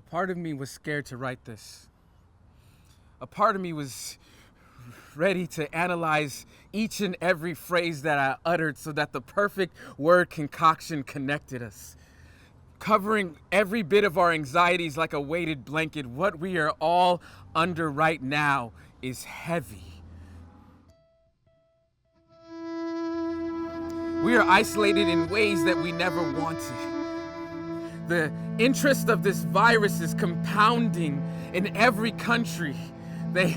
part of me was scared to write this. A part of me was ready to analyze each and every phrase that I uttered so that the perfect word concoction connected us, covering every bit of our anxieties like a weighted blanket. What we are all under right now is heavy. We are isolated in ways that we never wanted. The interest of this virus is compounding in every country. They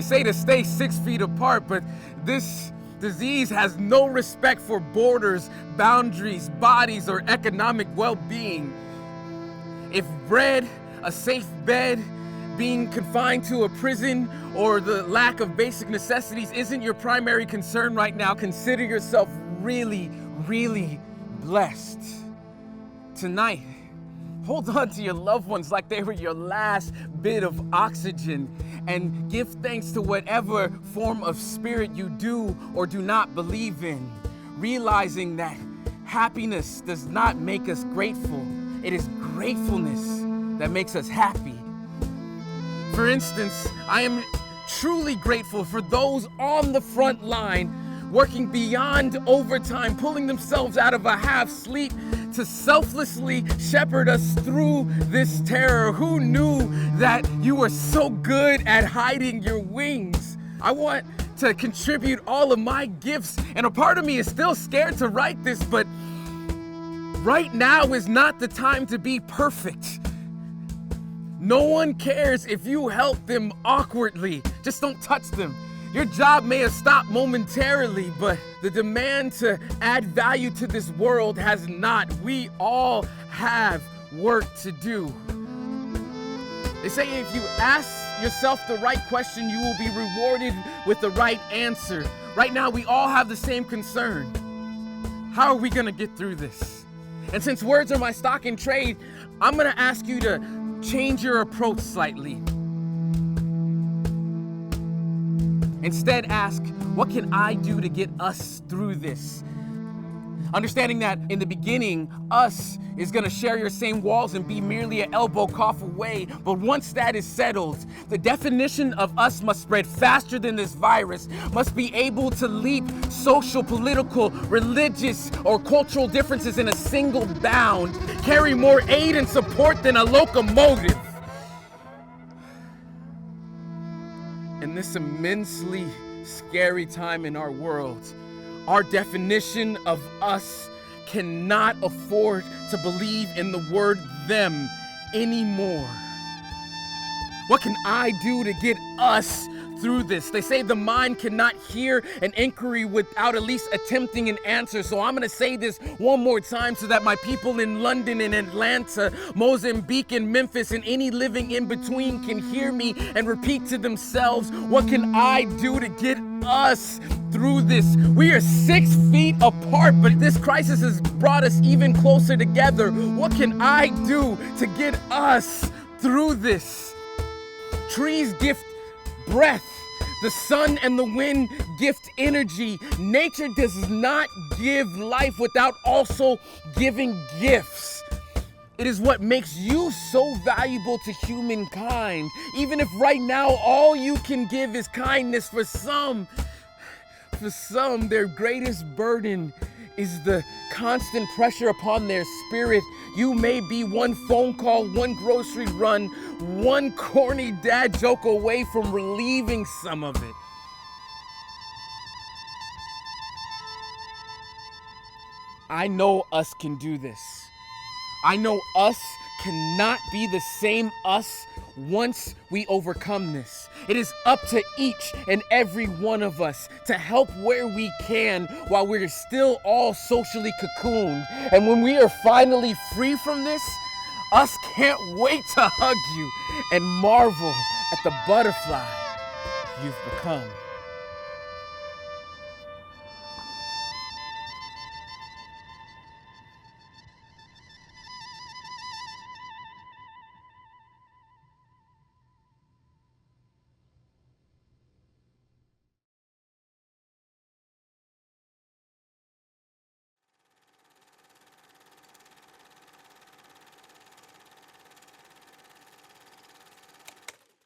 say to stay 6 feet apart, but this disease has no respect for borders, boundaries, bodies, or economic well-being. If bread, a safe bed, being confined to a prison, or the lack of basic necessities isn't your primary concern right now, consider yourself really, really blessed. Tonight, hold on to your loved ones like they were your last bit of oxygen, and give thanks to whatever form of spirit you do or do not believe in, realizing that happiness does not make us grateful. It is gratefulness that makes us happy. For instance, I am truly grateful for those on the front line working beyond overtime, pulling themselves out of a half sleep to selflessly shepherd us through this terror. Who knew that you were so good at hiding your wings? I want to contribute all of my gifts, and a part of me is still scared to write this, but right now is not the time to be perfect. No one cares if you help them awkwardly. Just don't touch them. Your job may have stopped momentarily, but the demand to add value to this world has not. We all have work to do. They say if you ask yourself the right question, you will be rewarded with the right answer. Right now, we all have the same concern. How are we gonna get through this? And since words are my stock in trade, I'm gonna ask you to change your approach slightly. Instead, ask, what can I do to get us through this? Understanding that in the beginning, us is gonna share your same walls and be merely an elbow cough away. But once that is settled, the definition of us must spread faster than this virus, must be able to leap social, political, religious, or cultural differences in a single bound, carry more aid and support than a locomotive. In this immensely scary time in our world, our definition of us cannot afford to believe in the word them anymore. What can I do to get us through this? They say the mind cannot hear an inquiry without at least attempting an answer. So I'm gonna say this one more time so that my people in London and Atlanta, Mozambique and Memphis and any living in between can hear me and repeat to themselves, what can I do to get us through this? We are 6 feet apart, but this crisis has brought us even closer together. What can I do to get us through this? Trees gift breath. The sun and the wind gift energy. Nature does not give life without also giving gifts. It is what makes you so valuable to humankind. Even if right now all you can give is kindness, for some, their greatest burden is the constant pressure upon their spirit. You may be one phone call, one grocery run, one corny dad joke away from relieving some of it. I know us can do this. I know us cannot be the same us once we overcome this. It is up to each and every one of us to help where we can while we're still all socially cocooned. And when we are finally free from this, us can't wait to hug you and marvel at the butterfly you've become.